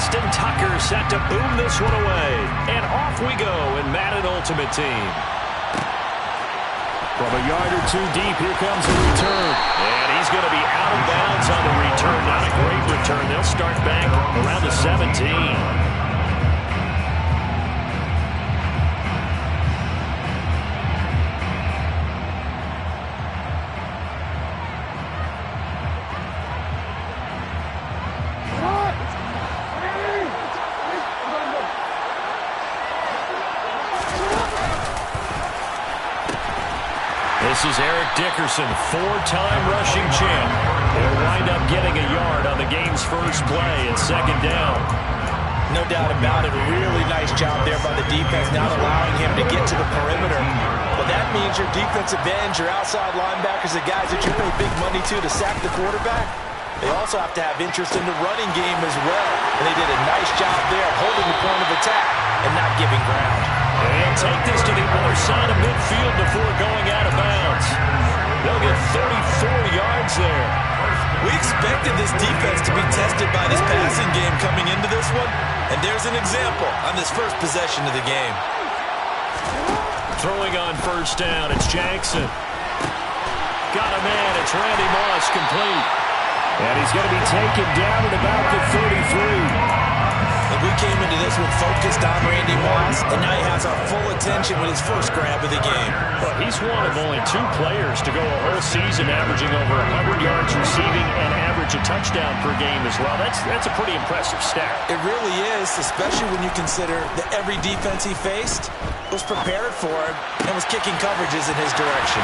Justin Tucker set to boom this one away. And off we go in Madden Ultimate Team. From a yard or two deep, here comes the return. And he's going to be out of bounds on the return. Not a great return. They'll start back around the 17. This is Eric Dickerson, four-time rushing champ. He'll wind up getting a yard on the game's first play and second down. No doubt about it. Really nice job there by the defense, not allowing him to get to the perimeter. Well, that means your defensive ends, your outside linebackers, the guys that you pay big money to sack the quarterback, they also have to have interest in the running game as well. And they did a nice job there of holding the point of attack and not giving ground. They'll take this to the other side of midfield before going out of bounds. They'll get 34 yards there. We expected this defense to be tested by this passing game coming into this one, and there's an example on this first possession of the game. Throwing on first down, it's Jackson. Got a man, it's Randy Moss, complete. And he's going to be taken down at about the 33. And we came into this one focused on Randy Moss, and now he has our full attention with his first grab of the game. Well, he's one of only two players to go a whole season averaging over 100 yards receiving and average a touchdown per game as well. That's a pretty impressive stat. It really is, especially when you consider that every defense he faced was prepared for him and was kicking coverages in his direction.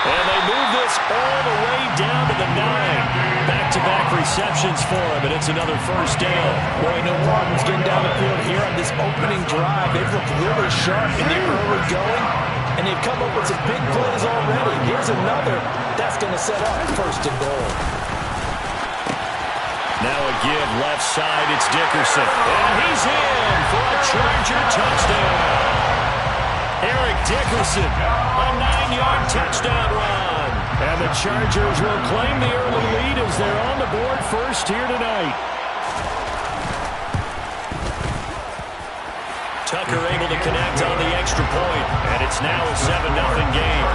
And they move this all the way down to the 9. Back-to-back receptions for him, and it's another first down. Boy, no problems getting down the field here on this opening drive. They've looked really sharp in their early going, and they've come up with some big plays already. Here's another that's going to set up first and goal. Now a give left side, it's Dickerson. And he's in for a Charger touchdown. Eric Dickerson, a 9-yard touchdown run. And the Chargers will claim the early lead as they're on the board first here tonight. Tucker able to connect on the extra point, and it's now a 7-0 game.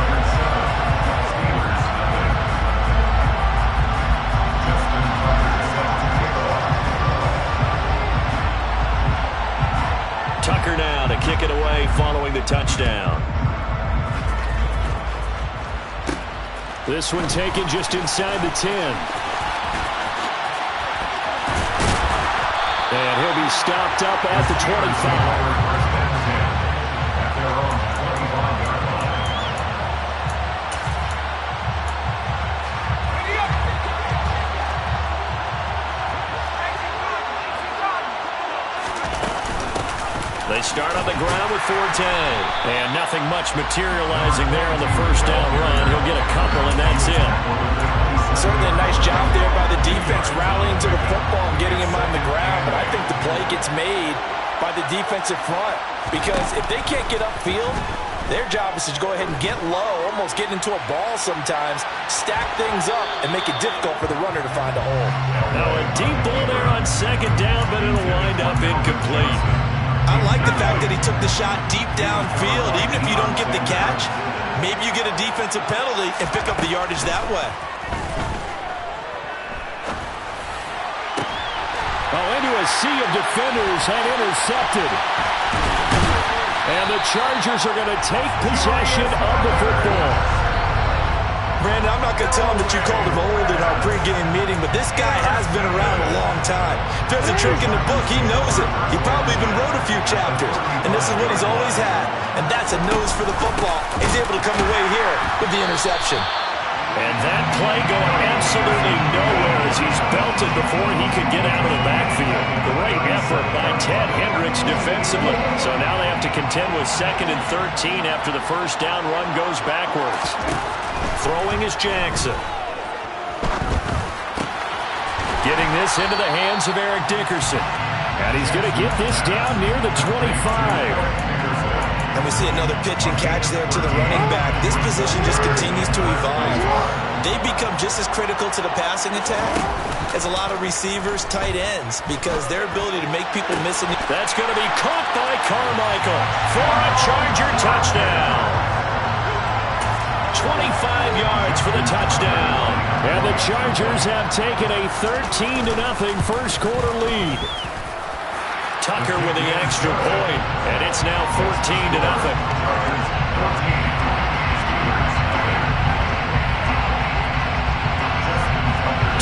Tucker now to kick it away following the touchdown. This one taken just inside the 10. And he'll be stopped up at the 25. They start on the ground with Forte. And nothing much materializing there on the first down run. He'll get a couple, and that's it. Certainly a nice job there by the defense rallying to the football and getting him on the ground. But I think the play gets made by the defensive front. Because if they can't get upfield, their job is to go ahead and get low, almost get into a ball sometimes, stack things up, and make it difficult for the runner to find a hole. Now a deep ball there on second down, but it'll wind up incomplete. I like the fact that he took the shot deep downfield. Even if you don't get the catch, maybe you get a defensive penalty and pick up the yardage that way. Oh, into a sea of defenders and intercepted. And the Chargers are going to take possession of the football. Brandon, I'm not going to tell him that you called him old in our pregame meeting, but this guy has been around a long time. If there's a trick in the book, he knows it. He probably even wrote a few chapters, and this is what he's always had, and that's a nose for the football. He's able to come away here with the interception. And that play going absolutely nowhere as he's belted before he could get out of the backfield. Great effort by Ted Hendricks defensively. So now they have to contend with 2nd and 13 after the first down run goes backwards. Throwing is Jackson. Getting this into the hands of Eric Dickerson. And he's going to get this down near the 25. And we see another pitch and catch there to the running back. This position just continues to evolve. They become just as critical to the passing attack as a lot of receivers, tight ends, because their ability to make people miss it. That's going to be caught by Carmichael for a Charger touchdown. 25 yards for the touchdown. And the Chargers have taken a 13-0 first quarter lead. Tucker with the extra point, and it's now 14-0.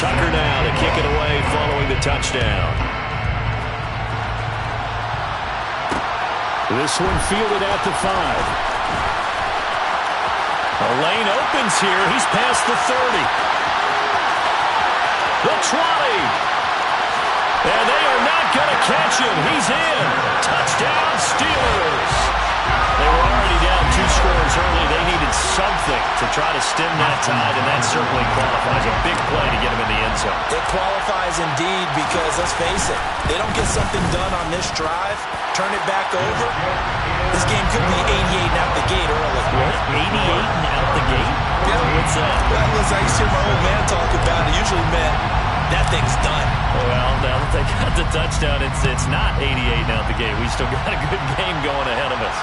Tucker now to kick it away following the touchdown. This one fielded at the 5. A lane opens here. He's past the 30. The 20. And they are not going to catch him. He's in. Touchdown, Steelers. They were already down 2 scores early. They needed something to try to stem that tide, and that certainly qualifies. A big play to get him in the end zone. It qualifies indeed because, let's face it, they don't get something done on this drive, turn it back over, this game could be 88 and out the gate early. What? 88 and out the gate? Yeah. What's that? Well, as I used to hear my old man talk about, it usually meant that thing's done. Well, now that they got the touchdown, it's not 88 and out the gate. We still got a good game going ahead of us.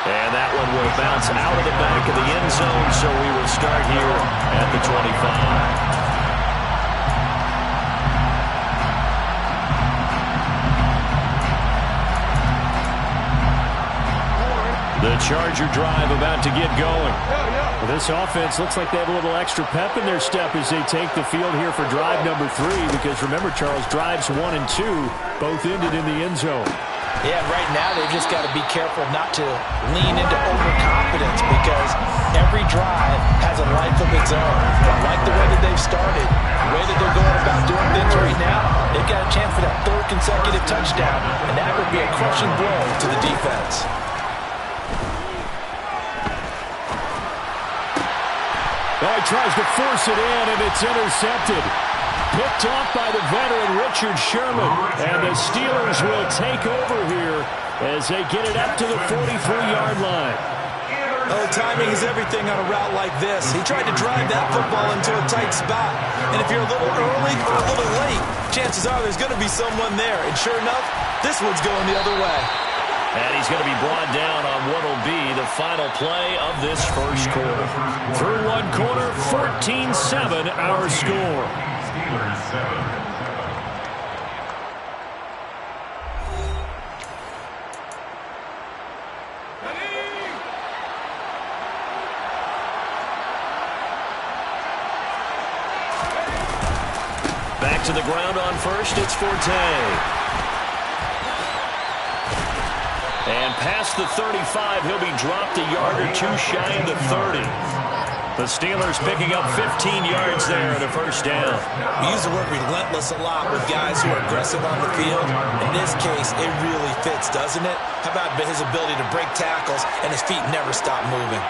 And that one will bounce out of the back of the end zone, so we will start here at the 25. The Charger drive about to get going. Well, this offense looks like they have a little extra pep in their step as they take the field here for drive number 3, because remember, Charles, drives 1 and 2 both ended in the end zone. Yeah, right now they've just got to be careful not to lean into overconfidence, because every drive has a life of its own. I like the way that they've started, the way that they're going about doing things right now. They've got a chance for that 3rd consecutive touchdown, and that would be a crushing blow to the defense. Oh, he tries to force it in, and it's intercepted. Picked off by the veteran Richard Sherman. And the Steelers will take over here as they get it up to the 43-yard line. Oh, timing is everything on a route like this. He tried to drive that football into a tight spot. And if you're a little early or a little late, chances are there's going to be someone there. And sure enough, this one's going the other way. And he's going to be brought down on what will be the final play of this first quarter. Through one quarter, 14-7 our score. Steelers 7. Back to the ground on first, it's Forte. And past the 35, he'll be dropped a yard or 2 shy of the 30. The Steelers picking up 15 yards there and a first down. We use the word relentless a lot with guys who are aggressive on the field. In this case, it really fits, doesn't it? How about his ability to break tackles and his feet never stop moving?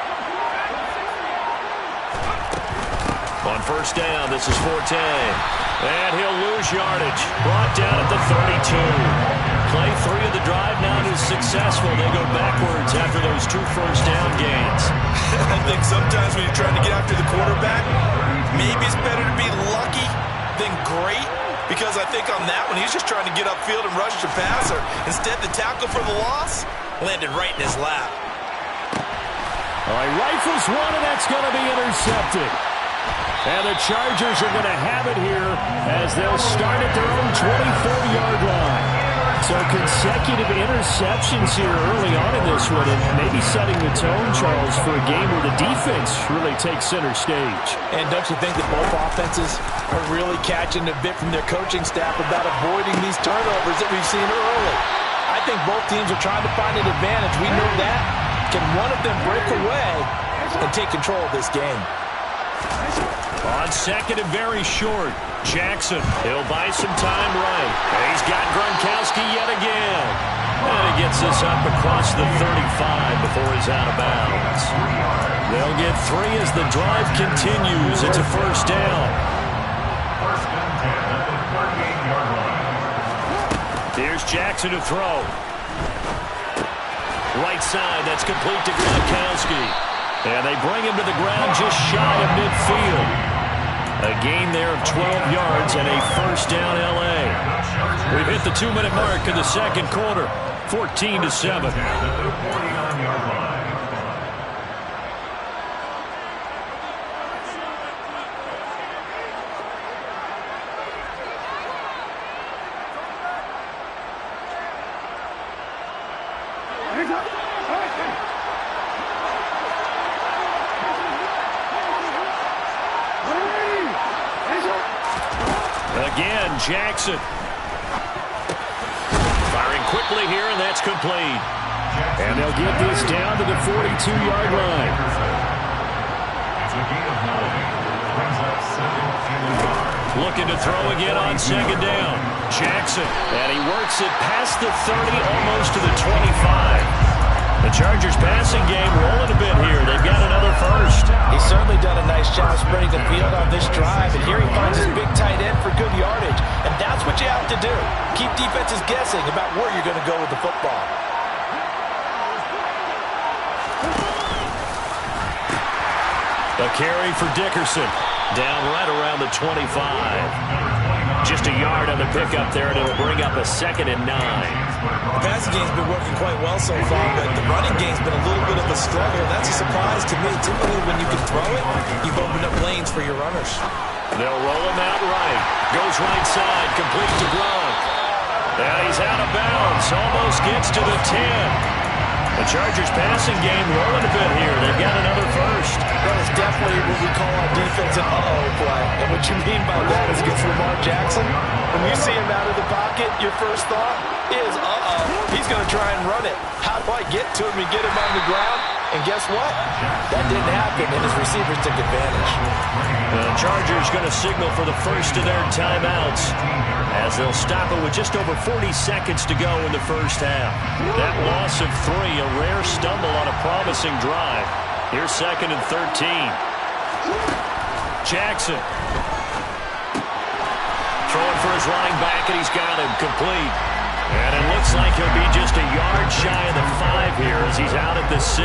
On first down, this is Forte. And he'll lose yardage. Brought down at the 32. Play 3 of the drive now is successful. They go backwards after those 2 first down gains. I think sometimes when you're trying to get after the quarterback, maybe it's better to be lucky than great. Because I think on that one, he's just trying to get upfield and rush the passer. Instead, the tackle for the loss landed right in his lap. All right, rifles one, and that's going to be intercepted. And the Chargers are going to have it here as they'll start at their own 24-yard line. So consecutive interceptions here early on in this one, and maybe setting the tone, Charles, for a game where the defense really takes center stage. And don't you think that both offenses are really catching a bit from their coaching staff about avoiding these turnovers that we've seen early? I think both teams are trying to find an advantage. We know that. Can one of them break away and take control of this game? On second and very short, Jackson, he'll buy some time right. And he's got Gronkowski yet again. And he gets this up across the 35 before he's out of bounds. They'll get 3 as the drive continues. It's a first down. Here's Jackson to throw. Right side, that's complete to Gronkowski. And they bring him to the ground just shy of midfield. A gain there of 12 yards and a first down L.A. We've hit the 2-minute mark in the second quarter, 14-7. Again, Jackson. Firing quickly here, and that's complete. And they'll get this down to the 42-yard line. Looking to throw again on second down. Jackson, and he works it past the 30, almost to the 25. The Chargers passing game rolling a bit here. They've got another first. He's certainly done a nice job spreading the field on this drive, and here he finds his big tight end for good yardage. And that's what you have to do. Keep defenses guessing about where you're going to go with the football. A carry for Dickerson. Down right around the 25. Just a yard on the pickup there, and it'll bring up a 2nd and 9. The passing game's been working quite well so far, but the running game's been a little bit of a struggle. That's a surprise to me. Typically, when you can throw it, you've opened up lanes for your runners. They'll roll him out right. Goes right side, complete to Gronk. And he's out of bounds. Almost gets to the 10. The Chargers passing game rolling a bit here. They've got another first. That is definitely what we call on defense an uh-oh play. And what you mean by that is against Lamar Jackson, when you see him out of the pocket, your first thought is, uh-oh, he's going to try and run it. How do I get to him and get him on the ground? And guess what? That didn't happen, and his receivers took advantage. The Chargers going to signal for the first of their timeouts as they'll stop it with just over 40 seconds to go in the first half. That loss of 3, a rare stumble on a promising drive. Here's 2nd and 13. Jackson. Throwing for his running back, and he's got him complete. And it looks like he'll be just a yard shy of the 5 here as he's out at the 6.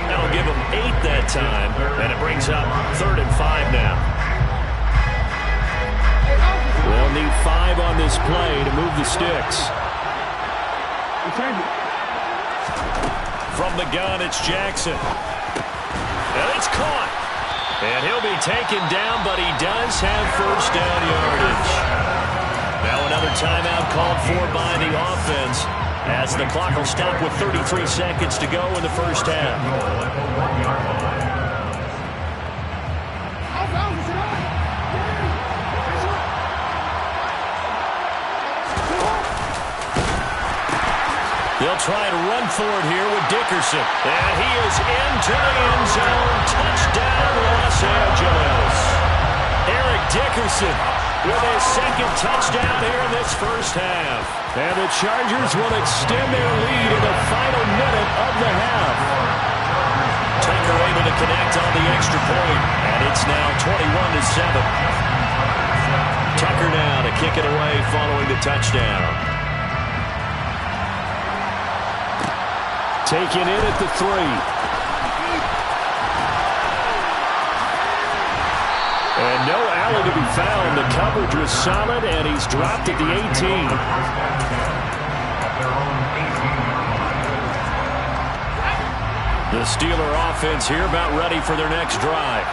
That'll give him 8 that time, and it brings up 3rd and 5 now. They'll need 5 on this play to move the sticks. From the gun, it's Jackson. And it's caught. And he'll be taken down, but he does have first down yardage. Now another timeout called for by the offense as the clock will stop with 33 seconds to go in the first half. They'll try to run for it here with Dickerson. And he is into the end zone. Touchdown, Los Angeles. Eric Dickerson with his 2nd touchdown here in this first half. And the Chargers will extend their lead in the final minute of the half. Tucker able to connect on the extra point, and it's now 21-7. Tucker now to kick it away following the touchdown. Taken in at the 3. And no alley to be found. The coverage was solid, and he's dropped at the 18. The Steeler offense here about ready for their next drive.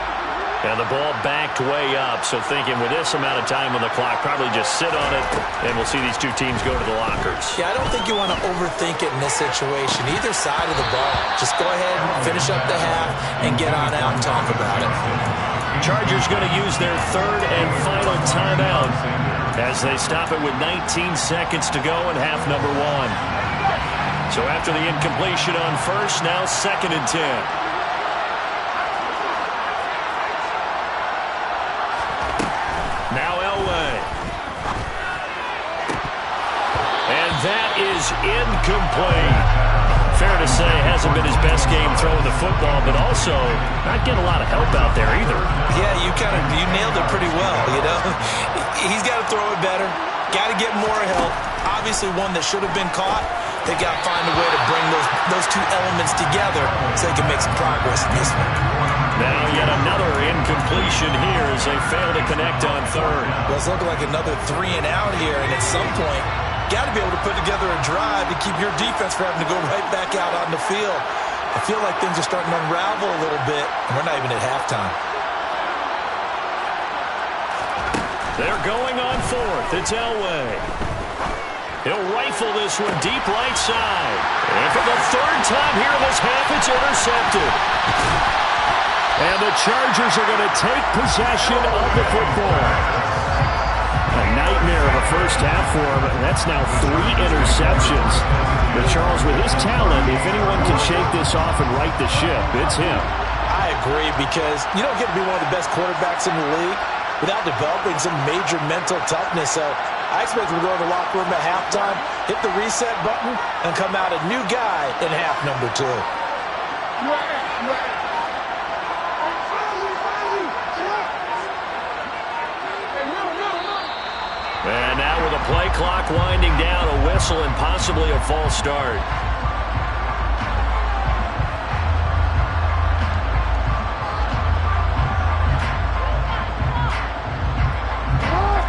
And the ball backed way up, so thinking with this amount of time on the clock, probably just sit on it, and we'll see these two teams go to the lockers. Yeah, I don't think you want to overthink it in this situation, either side of the ball. Just go ahead and finish up the half and get on out and talk about it. Chargers going to use their 3rd and final timeout as they stop it with 19 seconds to go in half number 1. So after the incompletion on first, now 2nd and 10. Now Elway. And that is incomplete. Fair to say, hasn't been his best game throwing the football, but also not getting a lot of help out there either. Yeah, you nailed it pretty well, you know. He's got to throw it better. Got to get more help. Obviously one that should have been caught. They got to find a way to bring those two elements together so they can make some progress in this one. Now yet another incompletion here as they fail to connect on third. Well, it's looking like another 3 and out here, and at some point, got to be able to put together a drive to keep your defense from having to go right back out on the field. I feel like things are starting to unravel a little bit, and we're not even at halftime. They're going on fourth. It's Elway. He'll rifle this one deep right side. And for the third time here in this half, it's intercepted. And the Chargers are going to take possession of the football. A nightmare of a first half for him. That's now 3 interceptions. But Charles, with his talent, if anyone can shake this off and right the ship, it's him. I agree, because you don't get to be one of the best quarterbacks in the league without developing some major mental toughness. So I expect him to go in the locker room at halftime, hit the reset button, and come out a new guy in half number 2. And now with the play clock winding down, a whistle and possibly a false start.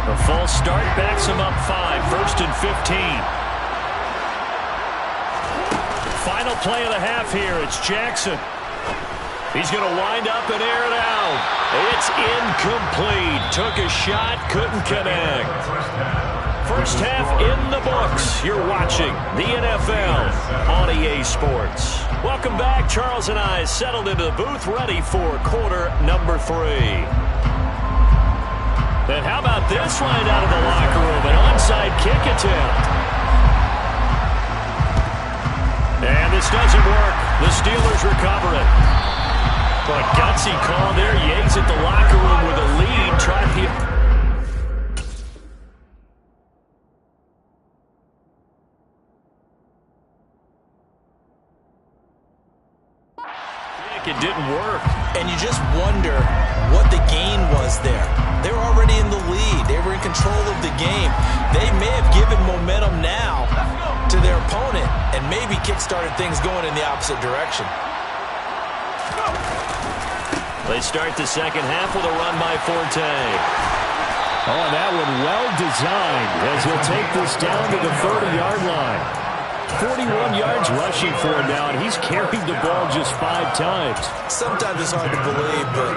The false start backs him up 5, 1st and 15. Final play of the half here. It's Jackson. He's going to wind up and air it out. It's incomplete. Took a shot, couldn't connect. First half in the books. You're watching the NFL on EA Sports. Welcome back. Charles and I settled into the booth, ready for quarter number 3. And how about this right out of the locker room? An onside kick attempt. And this doesn't work. The Steelers recover it. But gutsy call there. Yates at the locker room with a lead. Tried the... It didn't work. And you just wonder what the gain was there. They were already in the lead. They were in control of the game. They may have given momentum now to their opponent and maybe kick-started things going in the opposite direction. They start the second half with a run by Forte. Oh, that one well designed as he'll take this down to the 30-yard line. 41 yards rushing for him now, and he's carried the ball just 5 times. Sometimes it's hard to believe, but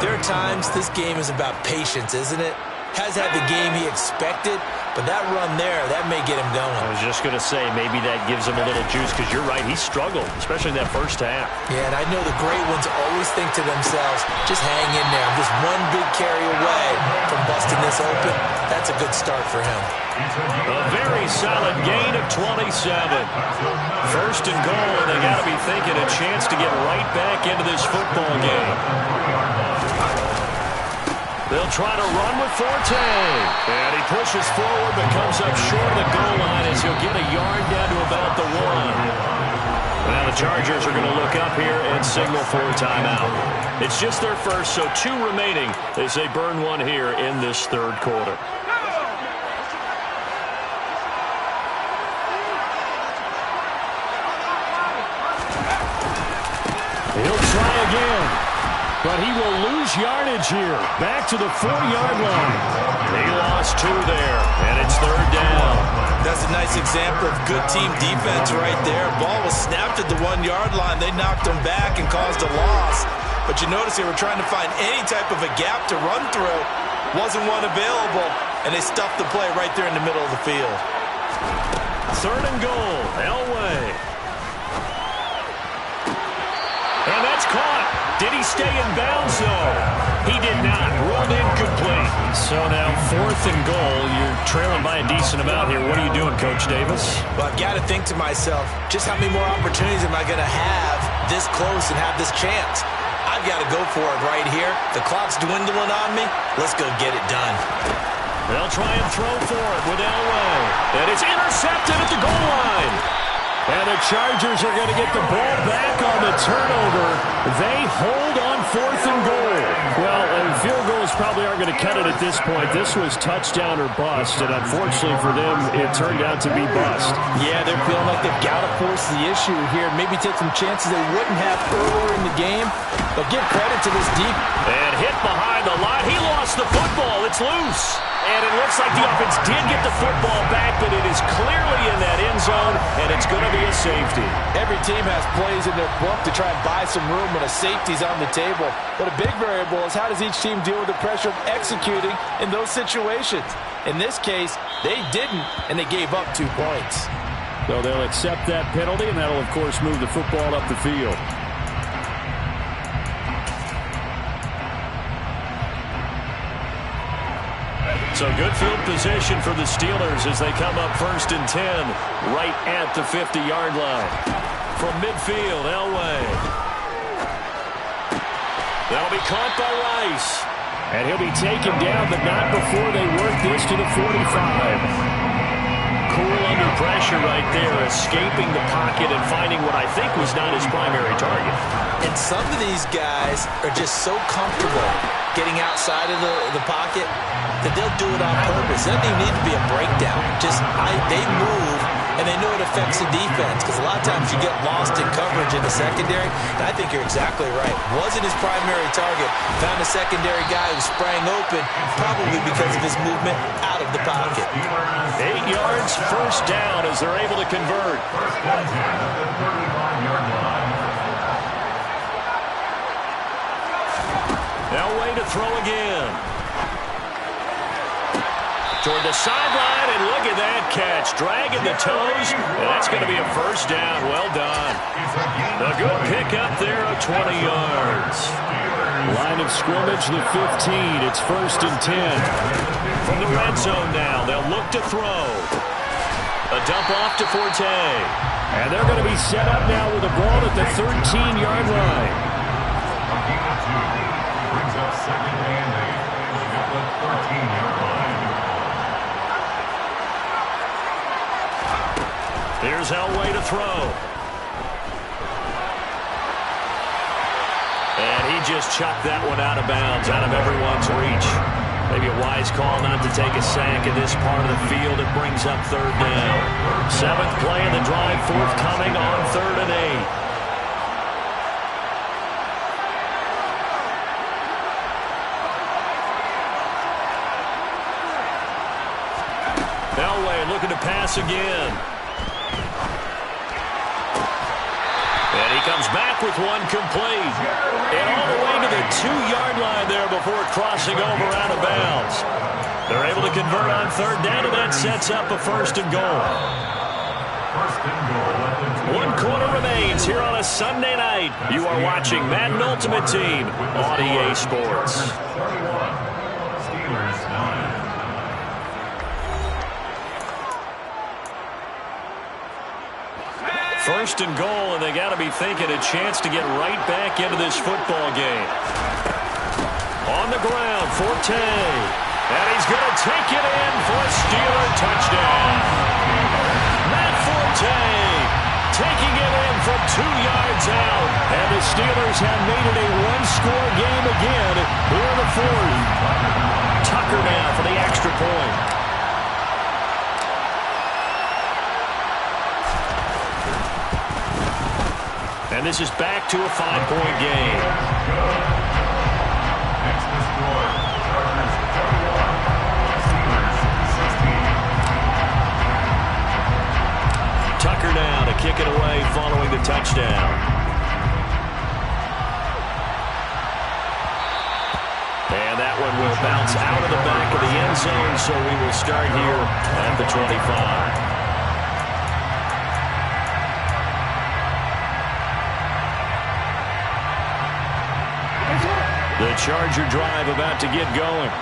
there are times this game is about patience, isn't it? Has had the game he expected, but that run there, that may get him going. I was just going to say, maybe that gives him a little juice, because you're right, he struggled, especially in that first half. Yeah, and I know the great ones always think to themselves, just hang in there. I'm just one big carry away from busting this open. That's a good start for him. A very solid gain of 27. First and goal, and they got to be thinking a chance to get right back into this football game. They'll try to run with Forte. And he pushes forward but comes up short of the goal line as he'll get a yard down to about the 1. Now the Chargers are going to look up here and signal for a timeout. It's just their first, so 2 remaining as they burn one here in this third quarter. He'll try again, but he will lose yardage here. Back to the 4-yard line. He lost 2 there, and it's third down. That's a nice example of good team defense right there. Ball was snapped at the 1-yard line. They knocked him back and caused a loss. But you notice they were trying to find any type of a gap to run through. Wasn't one available, and they stuffed the play right there in the middle of the field. Third and goal, Elway. And that's caught. Did he stay in bounds, though? He did not. Ruled incomplete. So now 4th and goal. You're trailing by a decent amount here. What are you doing, Coach Davis? Well, I've got to think to myself, just how many more opportunities am I going to have this close and have this chance? I've got to go for it right here. The clock's dwindling on me. Let's go get it done. They'll try and throw for it with Elway. And it's intercepted at the goal line. And the Chargers are going to get the ball back on the turnover. They hold on 4th and goal. Well, a field goal is probably aren't going to cut it at this point. This was touchdown or bust, and unfortunately for them, it turned out to be bust. Yeah, they're feeling like they've got to force the issue here. Maybe take some chances they wouldn't have earlier in the game. But give credit to this deep. And hit behind the line. He lost the football. It's loose. And it looks like the offense did get the football back, but it is clearly in that end zone, and it's going to be a safety. Every team has plays in their book to try and buy some room when a safety's on the table. But a big variable is how does each team deal with the pressure of executing in those situations. In this case, they didn't, and they gave up 2 points. So they'll accept that penalty, and that'll, of course, move the football up the field. So good field position for the Steelers as they come up 1st and 10 right at the 50-yard line. From midfield, Elway. That'll be caught by Rice. And he'll be taken down, but not before they work this to the 45. Cool under pressure right there, escaping the pocket and finding what I think was not his primary target. And some of these guys are just so comfortable getting outside of the pocket that they'll do it on purpose. It doesn't even need to be a breakdown. They move, and they know it affects the defense, because a lot of times you get lost in coverage in the secondary. And I think you're exactly right. Wasn't his primary target. Found a secondary guy who sprang open, probably because of his movement out of the pocket. 8 yards, 1st down as they're able to convert. Elway to throw again. Toward the sideline, and look at that catch. Dragging the toes, and that's going to be a 1st down. Well done. A good pickup there of 20 yards. Line of scrimmage, the 15. It's 1st and 10. From the red zone now, they'll look to throw. A dump off to Forte. And they're going to be set up now with the ball at the 13-yard line. Brings up 2nd and 8 at the 13-yard line. Here's Elway to throw. And he just chucked that one out of bounds, out of everyone's reach. Maybe a wise call not to take a sack in this part of the field. It brings up 3rd down. 7th play of the drive, forthcoming on 3rd and 8. Elway looking to pass again. And he comes back with one complete. And all the way to the 2-yard line there before crossing over out of bounds. They're able to convert on 3rd down, and that sets up a 1st and goal. 1 quarter remains here on a Sunday night. You are watching Madden Ultimate Team on EA Sports. 31, Steelers 9. First and goal, and they got to be thinking a chance to get right back into this football game. On the ground, Forte. And he's going to take it in for a Steeler touchdown. Matt Forte taking it in from 2 yards out. And the Steelers have made it a 1-score game again here in the 4th. Tucker now for the extra point. And this is back to a 5-point game. Next to score, Chargers 31, Steelers 16. Tucker now to kick it away following the touchdown. And that one will bounce out of the back of the end zone, so we will start here at the 25. The Charger drive about to get going.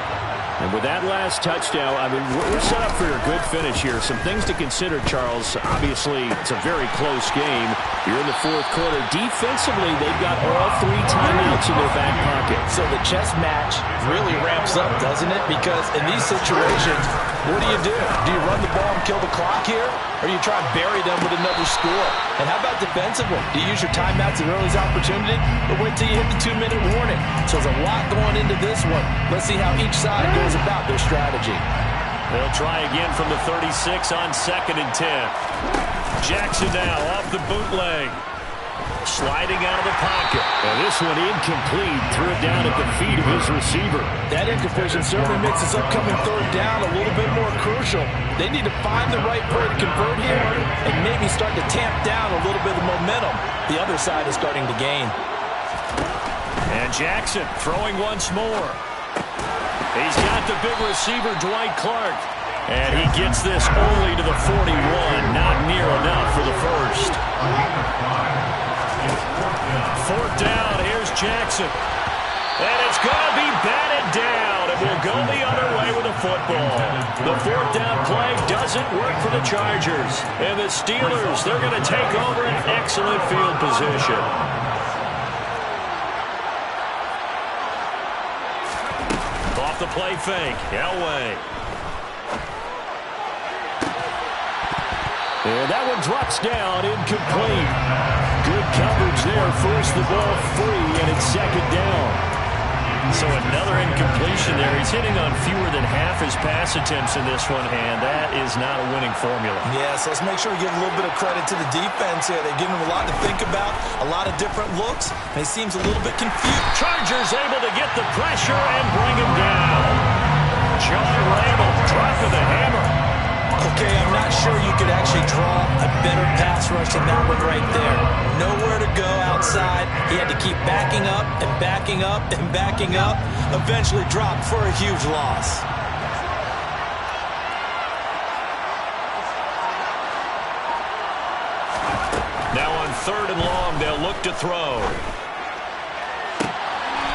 And with that last touchdown, I mean, we're set up for a good finish here. Some things to consider, Charles. Obviously, it's a very close game. You're in the 4th quarter. Defensively, they've got all 3 timeouts blocks in their back pocket. So the chess match really ramps up, doesn't it? Because in these situations, what do? Do you run the ball and kill the clock here? Or do you try and bury them with another score? And how about defensively? Do you use your timeouts at early opportunity? Or wait till you hit the 2-minute warning? So there's a lot going into this one. Let's see how each side goes about their strategy. They'll try again from the 36 on 2nd and 10. Jackson now off the bootleg. Sliding out of the pocket. And this one incomplete. Threw it down at the feet of his receiver. That incompletion certainly makes this upcoming 3rd down a little bit more crucial. They need to find the right play to convert here and maybe start to tamp down a little bit of momentum. The other side is starting to gain. And Jackson throwing once more. He's got the big receiver, Dwight Clark. And he gets this only to the 41. Not near enough for the first. 4th down, here's Jackson. And it's going to be batted down. And we'll go the other way with a football. The 4th down play doesn't work for the Chargers. And the Steelers, they're going to take over an excellent field position. Off the play fake, Elway. And that one drops down, incomplete. Good coverage there, forced the ball free, and it's 2nd down. So another incompletion there. He's hitting on fewer than half his pass attempts in this one, and that is not a winning formula. Yeah, so let's make sure we give a little bit of credit to the defense here. They're giving him a lot to think about, a lot of different looks, and he seems a little bit confused. Chargers able to get the pressure and bring him down. John Rabel dropping the hammer. Okay, I'm not sure you could actually draw a better pass rush than that one right there. Nowhere to go outside. He had to keep backing up and backing up and backing up. Eventually dropped for a huge loss. Now on 3rd and long, they'll look to throw.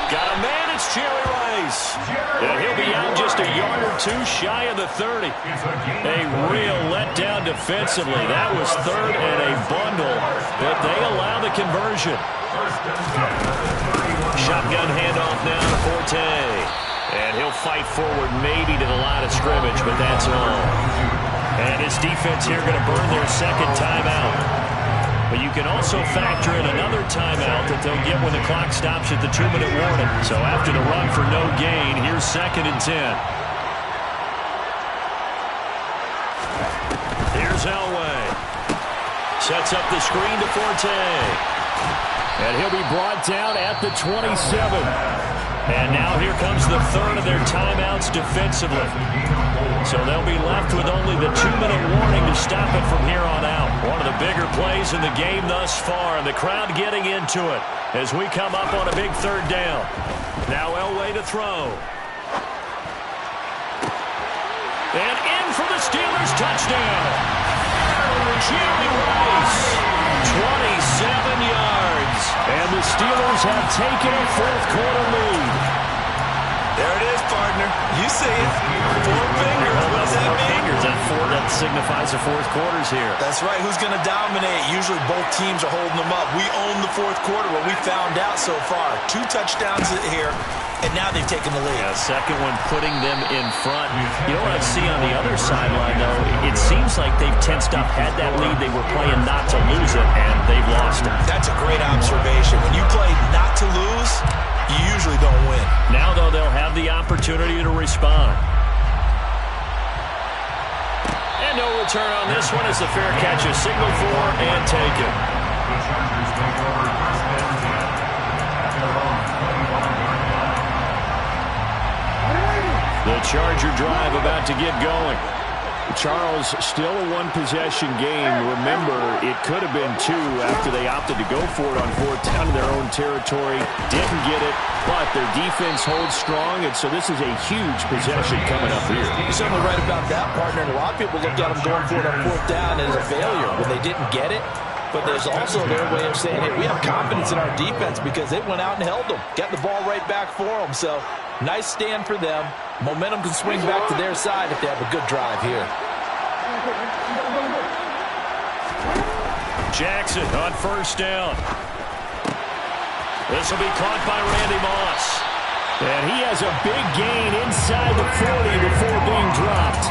Got a man, it's Jerry Rice. And he'll be out just a yard or two shy of the 30. A real letdown defensively. That was 3rd and a bundle, but they allow the conversion. Shotgun handoff now to Forte. And he'll fight forward maybe to the line of scrimmage, but that's all. And his defense here going to burn their 2nd timeout. But you can also factor in another timeout that they'll get when the clock stops at the 2-minute warning. So after the run for no gain, here's 2nd and 10. Here's Elway. Sets up the screen to Forte. And he'll be brought down at the 27. And now here comes the 3rd of their timeouts defensively. So they'll be left with only the 2-minute warning to stop it from here on out. One of the bigger plays in the game thus far, and the crowd getting into it as we come up on a big 3rd down. Now Elway to throw. And in for the Steelers touchdown. Jerry Rice, 27 yards. And the Steelers have taken a 4th quarter lead. There it is, partner. You see it. 4 fingers. What does that mean? That signifies the 4th quarters here. That's right. Who's going to dominate? Usually both teams are holding them up. We own the 4th quarter, what we found out so far. 2 touchdowns here, and now they've taken the lead. Yeah, 2nd one putting them in front. You know what I see on the other sideline, though? It seems like they've tensed up, had that lead. They were playing not to lose it, and they've lost it. That's a great observation. When you play not to lose, you usually don't win. Now, though, they'll have the opportunity to respond. And no return on this one as the fair catch is signaled for and taken. The Charger drive about to get going. Charles, still a one-possession game. Remember, it could have been 2 after they opted to go for it on 4th down in their own territory. Didn't get it, but their defense holds strong, and so this is a huge possession coming up here. You're certainly right about that, partner. And a lot of people looked at them going for it on 4th down as a failure when they didn't get it. But there's also their way of saying, hey, we have confidence in our defense because they went out and held them, got the ball right back for them. So nice stand for them. Momentum can swing back to their side if they have a good drive here. Jackson on 1st down. This will be caught by Randy Moss. And he has a big gain inside the 40 before being dropped.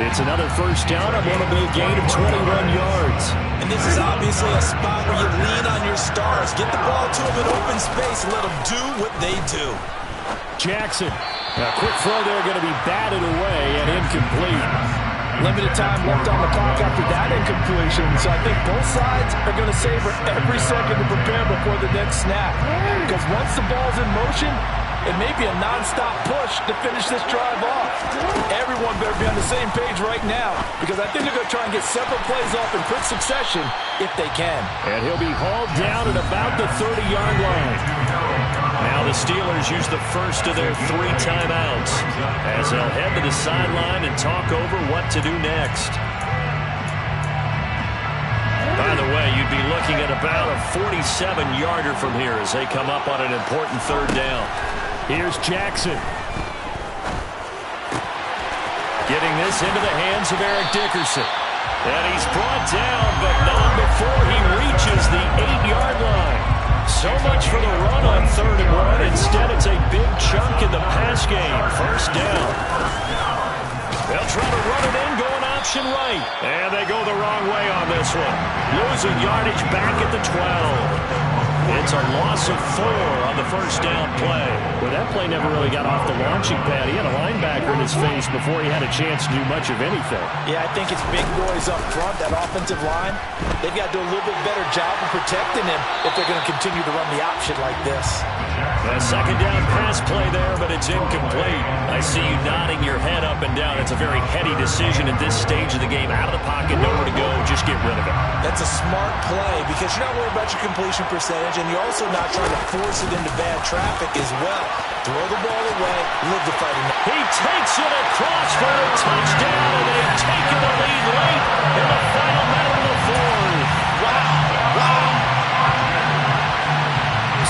It's another first down on a big gain of 21 yards. And this is obviously a spot where you lean on your stars. Get the ball to them in open space and let them do what they do. Jackson. A quick throw there, going to be batted away and incomplete. Limited time left on the clock after that incompletion, so I think both sides are going to savor every second to prepare before the next snap. Because once the ball's in motion, it may be a non-stop push to finish this drive off. Everyone better be on the same page right now, because I think they're going to try and get several plays off in quick succession if they can. And he'll be hauled down at about the 30-yard line. Now the Steelers use the first of their 3 timeouts as they'll head to the sideline and talk over what to do next. By the way, you'd be looking at about a 47-yarder from here as they come up on an important 3rd down. Here's Jackson. Getting this into the hands of Eric Dickerson. And he's brought down, but not before he reaches the 8-yard line. So much for the run on 3rd and 1. Instead, it's a big chunk in the pass game. First down. They'll try to run it in, going option right. And they go the wrong way on this one. Losing yardage back at the 12. It's a loss of 4 on the first down play. Well, that play never really got off the launching pad. He had a linebacker in his face before he had a chance to do much of anything. Yeah, I think it's big boys up front, that offensive line. They've got to do a little bit better job of protecting him if they're going to continue to run the option like this. A second down pass play there, but it's incomplete. I see you nodding your head up and down. It's a very heady decision at this stage of the game. Out of the pocket, nowhere to go, just get rid of it. That's a smart play because you're not worried about your completion percentage, and you're also not trying to force it into bad traffic as well. Throw the ball away, live the fighting. He takes it across for a touchdown, and they've taken the lead late in the final minute of the 4th. Wow.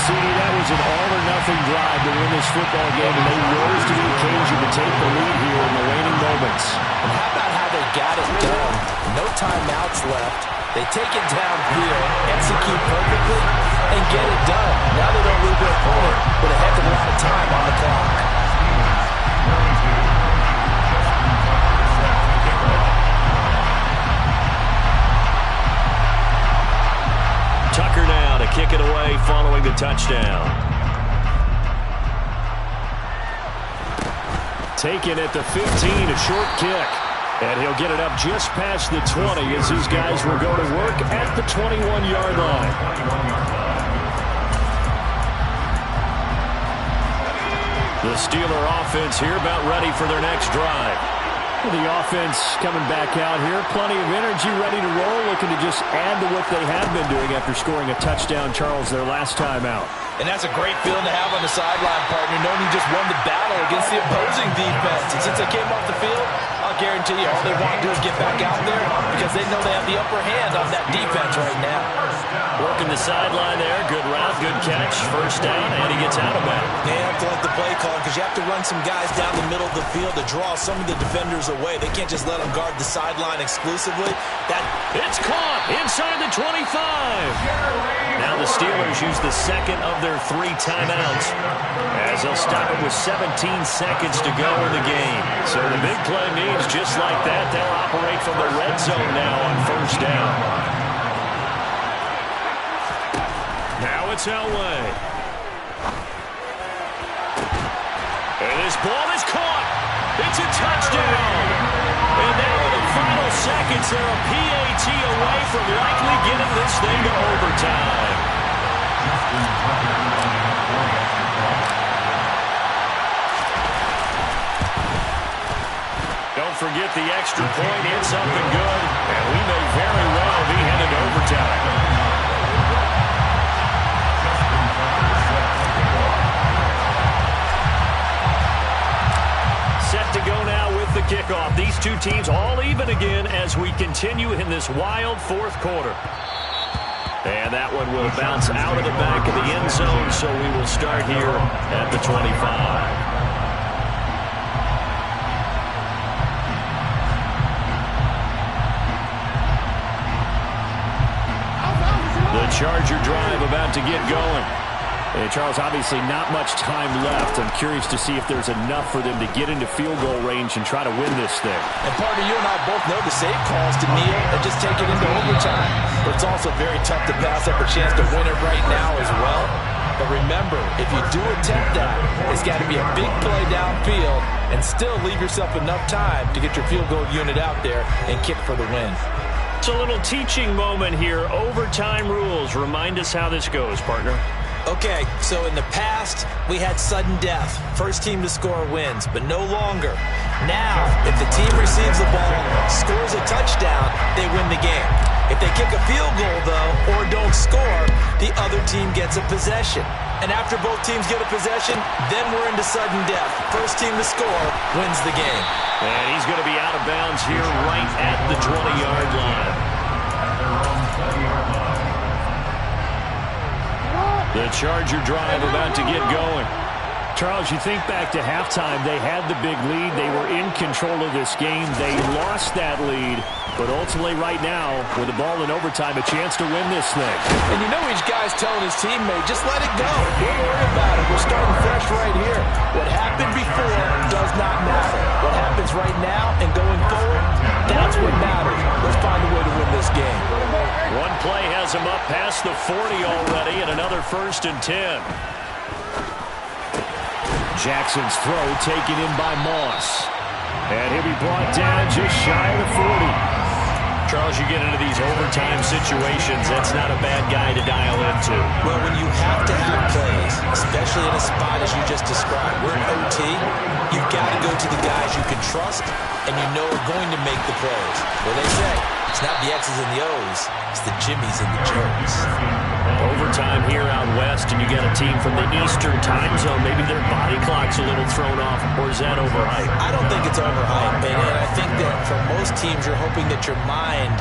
CD, that was an all-or-nothing drive to win this football game, and they rose to the occasion to take the lead here in the waning moments. And how about how they got it done? No timeouts left. They take it downfield, execute perfectly, and get it done. Now they don't leave their opponent with a heck of a lot of time on the clock. Tucker now to kick it away following the touchdown. Taken at the 15, a short kick. And he'll get it up just past the 20 as these guys will go to work at the 21-yard line. The Steeler offense here about ready for their next drive. The offense coming back out here. Plenty of energy, ready to roll, looking to just add to what they have been doing after scoring a touchdown, Charles, their last time out. And that's a great feeling to have on the sideline, partner, knowing you just won the battle against the opposing defense. And since they came off the field, I'll guarantee you all they want to do is get back out there because they know they have the upper hand on that defense right now. Working the sideline there. Good route, good catch. First down, and he gets out of that. They have to like the play call because you have to run some guys down the middle of the field to draw some of the defenders away. They can't just let them guard the sideline exclusively. It's caught inside the 25. Now the Steelers use the second of their 3 timeouts as they'll stop it with 17 seconds to go in the game. So the big play means just like that, they'll operate from the red zone now on first down. Now it's Elway. And this ball is caught. It's a touchdown. And now in the final seconds, they're a PAT away from likely getting this thing to overtime. Don't forget the extra point. It's up and good. And we may very well be headed to overtime. Set to go now with the kickoff. These two teams all even again as we continue in this wild 4th quarter. And that one will bounce out of the back of the end zone, so we will start here at the 25. The Charger drive about to get going. And Charles, obviously not much time left. I'm curious to see if there's enough for them to get into field goal range and try to win this thing. And partner, you and I both know the save calls to kneel and just take it into overtime. But it's also very tough to pass up a chance to win it right now as well. But remember, if you do attempt that, it's got to be a big play downfield and still leave yourself enough time to get your field goal unit out there and kick for the win. It's a little teaching moment here. Overtime rules. Remind us how this goes, partner. Okay, so in the past, we had sudden death. First team to score wins, but no longer. Now, if the team receives the ball, scores a touchdown, they win the game. If they kick a field goal, though, or don't score, the other team gets a possession. And after both teams get a possession, then we're into sudden death. First team to score wins the game. And he's going to be out of bounds here right at the 20-yard line. The Charger drive about to get going. Charles, you think back to halftime, they had the big lead. They were in control of this game. They lost that lead. But ultimately right now, with the ball in overtime, a chance to win this thing. And you know each guy's telling his teammate, just let it go. Don't worry about it. We're starting fresh right here. What happened before does not matter. What happens right now and going forward, that's what matters. Let's find a way to win this game. One play has him up past the 40 already, and another 1st and 10. Jackson's throw taken in by Moss. And he'll be brought down just shy of the 40. Charles, you get into these overtime situations, that's not a bad guy to dial into. Well, when you have to have plays, especially in a spot as you just described, we're in OT, you've got to go to the guys you can trust and you know are going to make the plays. Well, they say, it's not the X's and the O's, it's the Jimmys and the Joes. Overtime here out west, and you got a team from the Eastern time zone. Maybe their body clock's a little thrown off, or is that overhyped? I don't think it's overhyped, and I think that for most teams, you're hoping that your mind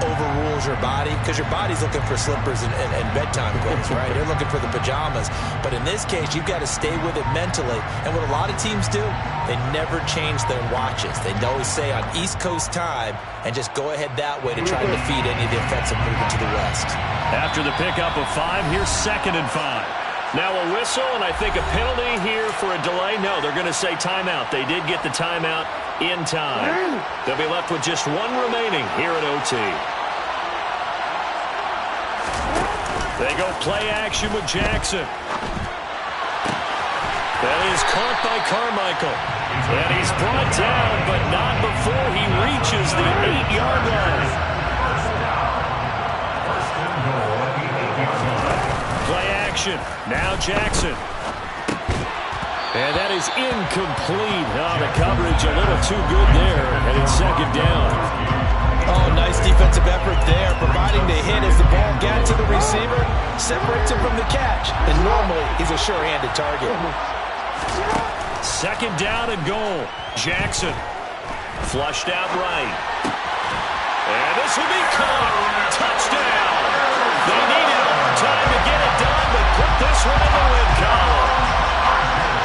overrules your body, because your body's looking for slippers and bedtime clothes, right? They're looking for the pajamas. But in this case, you've got to stay with it mentally. And what a lot of teams do, they never change their watches. They always say on East Coast time and just go ahead that way to try to defeat any of the offensive movement to the west. After the pickup of 5, here's 2nd and 5. Now a whistle, and I think a penalty here for a delay. No, they're going to say timeout. They did get the timeout in time. They'll be left with just 1 remaining here at OT. They go play action with Jackson. That is caught by Carmichael. And he's brought down, but not before he reaches the 8-yard line. Play action. Now Jackson. And that is incomplete. Oh, the coverage a little too good there. And it's 2nd down. Oh, nice defensive effort there, providing the hit as the ball got to the receiver, separates him from the catch, and normally he's a sure-handed target. 2nd down and goal. Jackson flushed out right. And this will be caught. Touchdown. They needed overtime to get it done, but put this one in the win column.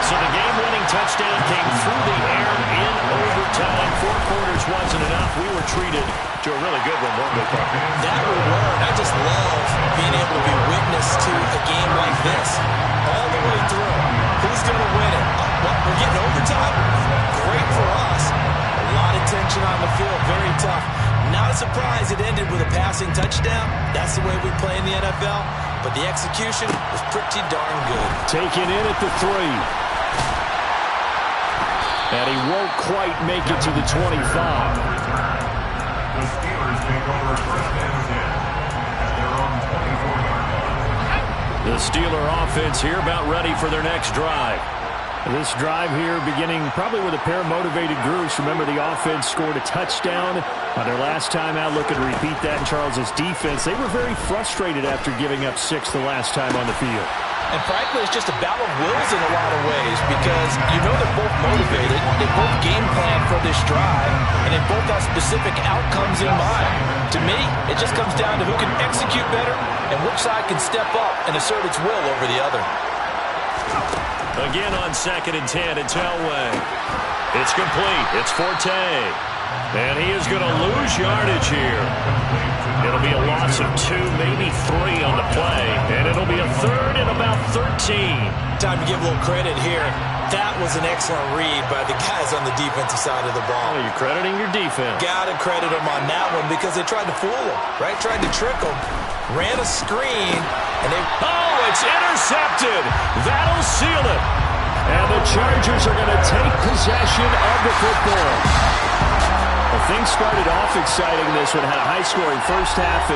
So the game-winning touchdown came through the air in overtime. 4 quarters wasn't enough. We were treated to a really good one, weren't we, partner? That we were. I just love being able to be witness to a game like this. All the way through. Who's going to win it? Well, we're getting overtime. Great for us. A lot of tension on the field. Very tough. Not a surprise it ended with a passing touchdown. That's the way we play in the NFL. But the execution was pretty darn good. Taken in at the 3. And he won't quite make it to the 25. The Steelers take over 1st and 10 at their own 24-yard line. The Steeler offense here about ready for their next drive. This drive here beginning probably with a pair of motivated groups. Remember, the offense scored a touchdown on their last time out. Looking to repeat that in Charles's defense. They were very frustrated after giving up 6 the last time on the field. And frankly, it's just a battle of wills in a lot of ways because you know they're both motivated, they both game plan for this drive, and they both have specific outcomes in mind. To me, it just comes down to who can execute better and which side can step up and assert its will over the other. Again on 2nd and 10, it's Elway. It's complete. It's Forte. And he is going to lose yardage here. It'll be a loss of 2, maybe 3 on the play. And it'll be a third and about 13. Time to give a little credit here. That was an excellent read by the guys on the defensive side of the ball. Well, you're crediting your defense. Got to credit them on that one because they tried to fool him, right? Tried to trick him. Ran a screen, and they... Oh, it's intercepted. That'll seal it. And the Chargers are going to take possession of the football. Well, things started off exciting. This one had a high-scoring first half.